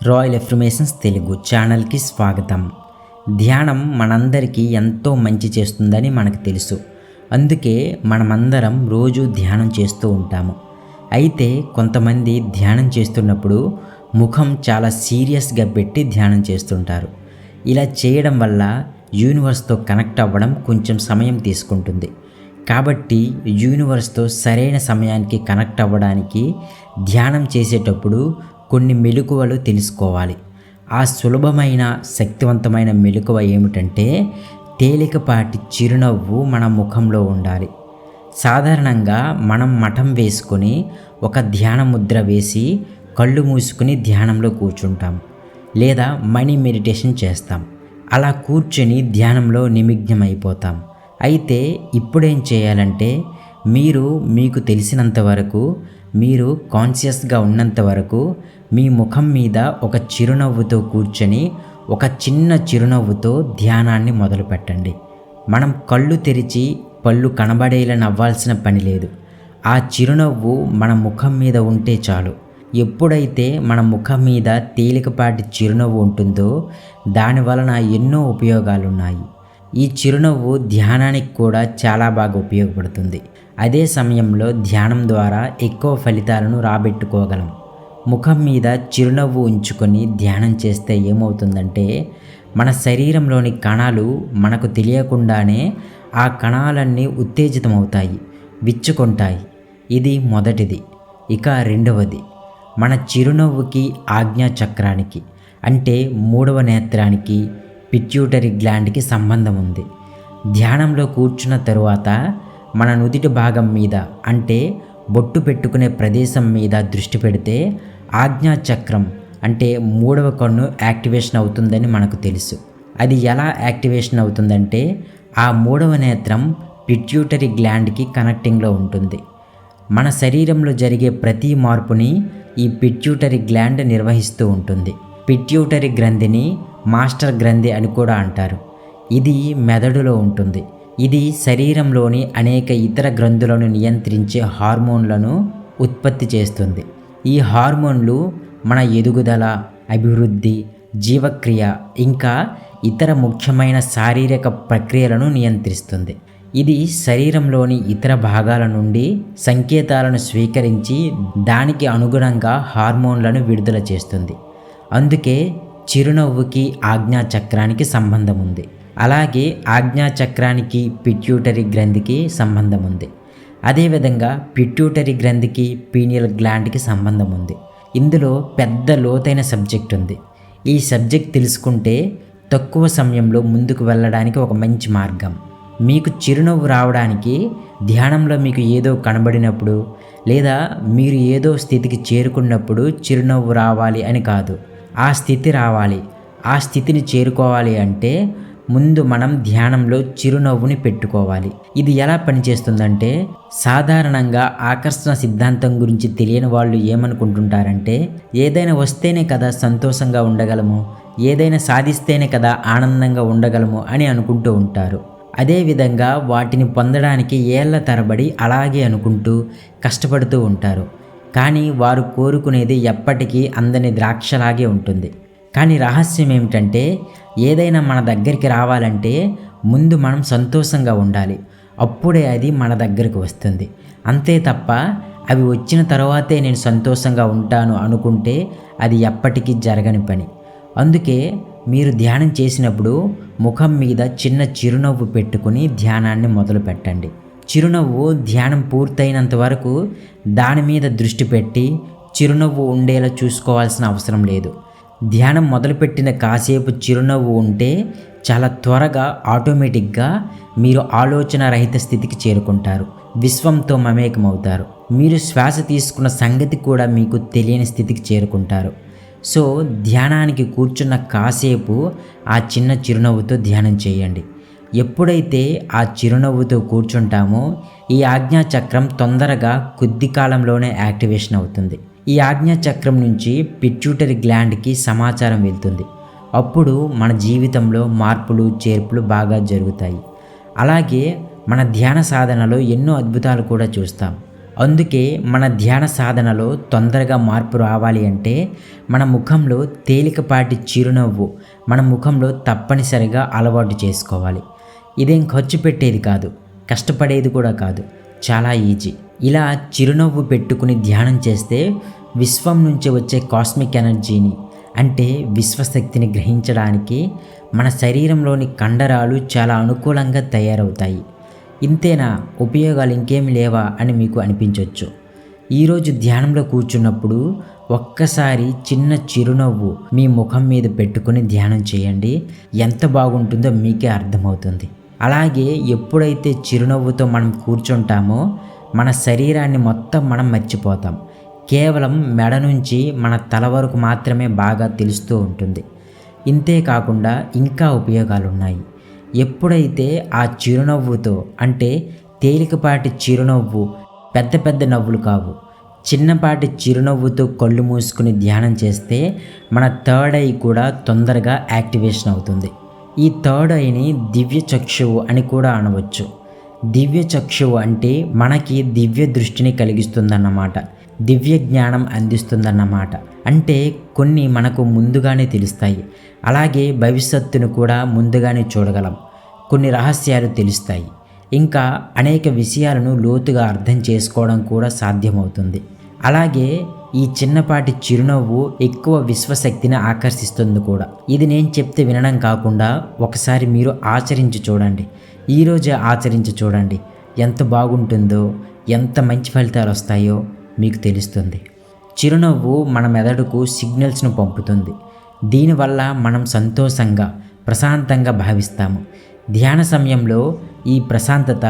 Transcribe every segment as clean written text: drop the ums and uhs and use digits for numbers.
Royal affirmations Telugu ఛానల్కి స్వాగతం. ధ్యానం మనందరికీ ఎంతో మంచి చేస్తుందని మనకు తెలుసు. అందుకే మనమందరం రోజు ధ్యానం చేస్తూ ఉంటాము. అయితే కొంతమంది ధ్యానం చేస్తున్నప్పుడు ముఖం చాలా సీరియస్గా పెట్టి ధ్యానం చేస్తుంటారు. ఇలా చేయడం వల్ల యూనివర్స్తో కనెక్ట్ అవ్వడం కొంచెం సమయం తీసుకుంటుంది. కాబట్టి యూనివర్స్తో సరైన సమయానికి కనెక్ట్ అవ్వడానికి ధ్యానం చేసేటప్పుడు కొన్ని మెలకువలు తెలుసుకోవాలి. ఆ సులభమైన శక్తివంతమైన మెలకువ ఏమిటంటే తేలికపాటి చిరునవ్వు మన ముఖంలో ఉండాలి. సాధారణంగా మనం మఠం వేసుకొని ఒక ధ్యాన ముద్ర వేసి కళ్ళు మూసుకుని ధ్యానంలో కూర్చుంటాం, లేదా మనీ మెడిటేషన్ చేస్తాం. అలా కూర్చొని ధ్యానంలో నిమగ్నమైపోతాం. అయితే ఇప్పుడేం చేయాలంటే మీకు తెలిసినంత వరకు, మీరు కాన్షియస్గా ఉన్నంత వరకు మీ ముఖం మీద ఒక చిరునవ్వుతో కూర్చొని ఒక చిన్న చిరునవ్వుతో ధ్యానాన్ని మొదలు పెట్టండి. మనం కళ్ళు తెరిచి పళ్ళు కనబడేలా నవ్వాల్సిన పని లేదు. ఆ చిరునవ్వు మన ముఖం మీద ఉంటే చాలు. ఎప్పుడైతే మన ముఖం మీద తేలికపాటి చిరునవ్వు ఉంటుందో దాని వలన ఎన్నో ఉపయోగాలున్నాయి. ఈ చిరునవ్వు ధ్యానానికి కూడా చాలా బాగా ఉపయోగపడుతుంది. అదే సమయంలో ధ్యానం ద్వారా ఎక్కువ ఫలితాలను రాబెట్టుకోగలం. ముఖం మీద చిరునవ్వు ఉంచుకొని ధ్యానం చేస్తే ఏమవుతుందంటే మన శరీరంలోని కణాలు మనకు తెలియకుండానే ఆ కణాలన్నీ ఉత్తేజితమవుతాయి, విచ్చుకుంటాయి. ఇది మొదటిది. ఇక రెండవది, మన చిరునవ్వుకి ఆజ్ఞా చక్రానికి అంటే మూడవ నేత్రానికి, పిట్యూటరీ గ్లాండ్కి సంబంధం ఉంది. ధ్యానంలో కూర్చున్న తరువాత మన నుదిటి భాగం మీద అంటే బొట్టు పెట్టుకునే ప్రదేశం మీద దృష్టి పెడితే ఆజ్ఞా చక్రం అంటే మూడవ కన్ను యాక్టివేషన్ అవుతుందని మనకు తెలుసు. అది ఎలా యాక్టివేషన్ అవుతుందంటే ఆ మూడవ నేత్రం పిట్యూటరీ గ్లాండ్కి కనెక్టింగ్లో ఉంటుంది. మన శరీరంలో జరిగే ప్రతి మార్పుని ఈ పిట్యూటరీ గ్లాండ్ నిర్వహిస్తూ ఉంటుంది. పిట్యూటరీ గ్రంథిని మాస్టర్ గ్రంథి అని కూడా అంటారు. ఇది మెదడులో ఉంటుంది. ఇది శరీరంలోని అనేక ఇతర గ్రంథులను నియంత్రించే హార్మోన్లను ఉత్పత్తి చేస్తుంది. ఈ హార్మోన్లు మన ఎదుగుదల, అభివృద్ధి, జీవక్రియ ఇంకా ఇతర ముఖ్యమైన శారీరక ప్రక్రియలను నియంత్రిస్తుంది. ఇది శరీరంలోని ఇతర భాగాల నుండి సంకేతాలను స్వీకరించి దానికి అనుగుణంగా హార్మోన్లను విడుదల చేస్తుంది. అందుకే చిరునవ్వుకి ఆజ్ఞా చక్రానికి సంబంధం ఉంది. అలాగే ఆజ్ఞా చక్రానికి పిట్యూటరీ గ్రంథికి సంబంధం ఉంది. అదేవిధంగా పిట్యూటరీ గ్రంథికి పీనియల్ గ్లాండ్కి సంబంధం ఉంది. ఇందులో పెద్ద లోతైన సబ్జెక్ట్ ఉంది. ఈ సబ్జెక్ట్ తెలుసుకుంటే తక్కువ సమయంలో ముందుకు వెళ్ళడానికి ఒక మంచి మార్గం. మీకు చిరునవ్వు రావడానికి ధ్యానంలో మీకు ఏదో కనబడినప్పుడు లేదా మీరు ఏదో స్థితికి చేరుకున్నప్పుడు చిరునవ్వు రావాలి అని కాదు. ఆ స్థితి రావాలి. ఆ స్థితిని చేరుకోవాలి అంటే ముందు మనం ధ్యానంలో చిరునవ్వుని పెట్టుకోవాలి. ఇది ఎలా పనిచేస్తుందంటే సాధారణంగా ఆకర్షణ సిద్ధాంతం గురించి తెలియని వాళ్ళు ఏమనుకుంటుంటారంటే ఏదైనా వస్తేనే కదా సంతోషంగా ఉండగలము, ఏదైనా సాధిస్తేనే కదా ఆనందంగా ఉండగలము అని అనుకుంటూ ఉంటారు. అదేవిధంగా వాటిని పొందడానికి ఏళ్ల తరబడి అలాగే అనుకుంటూ కష్టపడుతూ ఉంటారు. కానీ వారు కోరుకునేది ఎప్పటికీ అందని ద్రాక్షలాగే ఉంటుంది. కానీ రహస్యం ఏమిటంటే ఏదైనా మన దగ్గరికి రావాలంటే ముందు మనం సంతోషంగా ఉండాలి. అప్పుడే అది మన దగ్గరికి వస్తుంది. అంతే తప్ప అవి వచ్చిన తర్వాతే నేను సంతోషంగా ఉంటాను అనుకుంటే అది ఎప్పటికీ జరగని పని. అందుకే మీరు ధ్యానం చేసినప్పుడు ముఖం మీద చిన్న చిరునవ్వు పెట్టుకుని ధ్యానాన్ని మొదలు పెట్టండి. చిరునవ్వు ధ్యానం పూర్తయినంత వరకు దాని మీద దృష్టి పెట్టి చిరునవ్వు ఉండేలా చూసుకోవాల్సిన అవసరం లేదు. ధ్యానం మొదలుపెట్టిన కాసేపు చిరునవ్వు ఉంటే చాలా త్వరగా ఆటోమేటిక్గా మీరు ఆలోచన రహిత స్థితికి చేరుకుంటారు. విశ్వంతో మమేకమవుతారు. మీరు శ్వాస తీసుకున్న సంగతి కూడా మీకు తెలియని స్థితికి చేరుకుంటారు. సో ధ్యానానికి కూర్చున్న కాసేపు ఆ చిన్న చిరునవ్వుతో ధ్యానం చేయండి. ఎప్పుడైతే ఆ చిరునవ్వుతో కూర్చుంటామో ఈ ఆజ్ఞా చక్రం తొందరగా కొద్ది కాలంలోనే యాక్టివేషన్ అవుతుంది. ఈ ఆజ్ఞా చక్రం నుంచి పిట్యూటరీ గ్లాండ్కి సమాచారం వెళ్తుంది. అప్పుడు మన జీవితంలో మార్పులు చేర్పులు బాగా జరుగుతాయి. అలాగే మన ధ్యాన సాధనలో ఎన్నో అద్భుతాలు కూడా చూస్తాం. అందుకే మన ధ్యాన సాధనలో తొందరగా మార్పు రావాలి అంటే మన ముఖంలో తేలికపాటి చిరునవ్వు మన ముఖంలో తప్పనిసరిగా అలవాటు చేసుకోవాలి. ఇదేం ఖర్చు పెట్టేది కాదు, కష్టపడేది కూడా కాదు, చాలా ఈజీ. ఇలా చిరునవ్వు పెట్టుకుని ధ్యానం చేస్తే విశ్వం నుంచి వచ్చే కాస్మిక్ ఎనర్జీని అంటే విశ్వశక్తిని గ్రహించడానికి మన శరీరంలోని కండరాలు చాలా అనుకూలంగా తయారవుతాయి. ఇంతేనా, ఉపయోగాలు ఇంకేమి లేవా అని మీకు అనిపించవచ్చు. ఈరోజు ధ్యానంలో కూర్చున్నప్పుడు ఒక్కసారి చిన్న చిరునవ్వు మీ ముఖం మీద పెట్టుకుని ధ్యానం చేయండి. ఎంత బాగుంటుందో మీకే అర్థమవుతుంది. అలాగే ఎప్పుడైతే చిరునవ్వుతో మనం కూర్చుంటామో మన శరీరాన్ని మొత్తం మనం మర్చిపోతాం. కేవలం మెడ నుంచి మన తల వరకు మాత్రమే బాగా తెలుస్తూ ఉంటుంది. ఇంతే కాకుండా ఇంకా ఉపయోగాలు ఉన్నాయి. ఎప్పుడైతే ఆ చిరునవ్వుతో అంటే తేలికపాటి చిరునవ్వు, పెద్ద పెద్ద నవ్వులు కావు, చిన్నపాటి చిరునవ్వుతో కళ్ళు మూసుకుని ధ్యానం చేస్తే మన థర్డ్ ఐ కూడా తొందరగా యాక్టివేషన్ అవుతుంది. ఈ థర్డ్ ఐని దివ్య చక్షువు అని కూడా అనవచ్చు. దివ్య చక్షువు అంటే మనకి దివ్య దృష్టిని కలిగిస్తుందన్నమాట, దివ్య జ్ఞానం అందిస్తుందన్నమాట. అంటే కొన్ని మనకు ముందుగానే తెలుస్తాయి, అలాగే భవిష్యత్తును కూడా ముందుగానే చూడగలం. కొన్ని రహస్యాలు తెలుస్తాయి, ఇంకా అనేక విషయాలను లోతుగా అర్థం చేసుకోవడం కూడా సాధ్యమవుతుంది. అలాగే ఈ చిన్నపాటి చిరునవ్వు ఎక్కువ విశ్వశక్తిని ఆకర్షిస్తుంది కూడా. ఇది నేను చెప్తే వినడం కాకుండా ఒకసారి మీరు ఆచరించి చూడండి. ఈరోజే ఆచరించి చూడండి. ఎంత బాగుంటుందో, ఎంత మంచి ఫలితాలు వస్తాయో మీకు తెలుస్తుంది. చిరునవ్వు మన మెదడుకు సిగ్నల్స్ను పంపుతుంది. దీనివల్ల మనం సంతోషంగా, ప్రశాంతంగా భావిస్తాము. ధ్యాన సమయంలో ఈ ప్రశాంతత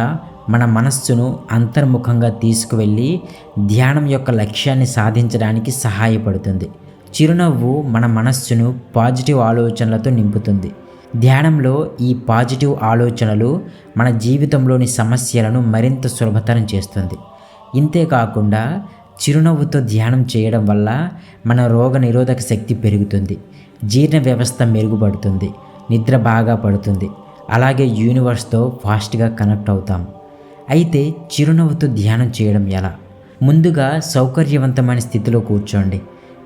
మన మనస్సును అంతర్ముఖంగా తీసుకువెళ్ళి ధ్యానం యొక్క లక్ష్యాన్ని సాధించడానికి సహాయపడుతుంది. చిరునవ్వు మన మనస్సును పాజిటివ్ ఆలోచనలతో నింపుతుంది. ధ్యానంలో ఈ పాజిటివ్ ఆలోచనలు మన జీవితంలోని సమస్యలను మరింత సులభతరం చేస్తుంది. ఇంతేకాకుండా చిరునవ్వుతో ధ్యానం చేయడం వల్ల మన రోగ నిరోధక శక్తి పెరుగుతుంది, జీర్ణ వ్యవస్థ మెరుగుపడుతుంది, నిద్ర బాగా పడుతుంది, అలాగే యూనివర్స్తో ఫాస్ట్గా కనెక్ట్ అవుతాం. అయితే చిరునవ్వుతో ధ్యానం చేయడం ఎలా? ముందుగా సౌకర్యవంతమైన స్థితిలో కూర్చోండి.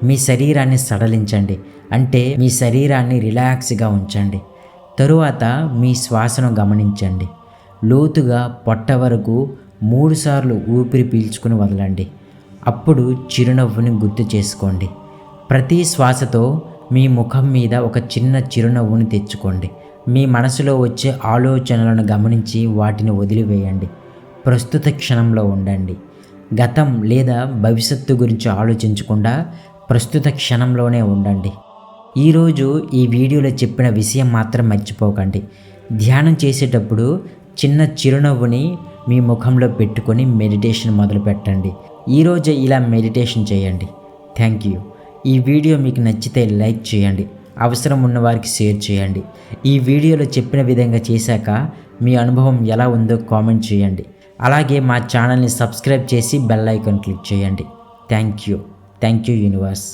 మీ శరీరాన్ని సడలించండి, అంటే మీ శరీరాన్ని రిలాక్స్గా ఉంచండి. తరువాత మీ శ్వాసను గమనించండి. లోతుగా పొట్ట వరకు 3 సార్లు ఊపిరి పీల్చుకుని వదలండి. అప్పుడు చిరునవ్వుని గుర్తు చేసుకోండి. ప్రతి శ్వాసతో మీ ముఖం మీద ఒక చిన్న చిరునవ్వుని తెచ్చుకోండి. మీ మనసులో వచ్చే ఆలోచనలను గమనించి వాటిని వదిలివేయండి. ప్రస్తుత క్షణంలో ఉండండి. గతం లేదా భవిష్యత్తు గురించి ఆలోచించకుండా ప్రస్తుత క్షణంలోనే ఉండండి. ఈరోజు ఈ వీడియోలో చెప్పిన విషయం మాత్రం మర్చిపోకండి. ధ్యానం చేసేటప్పుడు చిన్న చిరునవ్వుని మీ ముఖంలో పెట్టుకొని మెడిటేషన్ మొదలు పెట్టండి. ఈరోజు ఇలా మెడిటేషన్ చేయండి. Thank you. ఈ వీడియో మీకు నచ్చితే లైక్ చేయండి, అవసరం ఉన్నవారికి షేర్ చేయండి. ఈ వీడియోలో చెప్పిన విధంగా చేశాక మీ అనుభవం ఎలా ఉందో కామెంట్ చేయండి. అలాగే మా ఛానల్ని సబ్స్క్రైబ్ చేసి బెల్ ఐకాన్ క్లిక్ చేయండి. Thank you universe.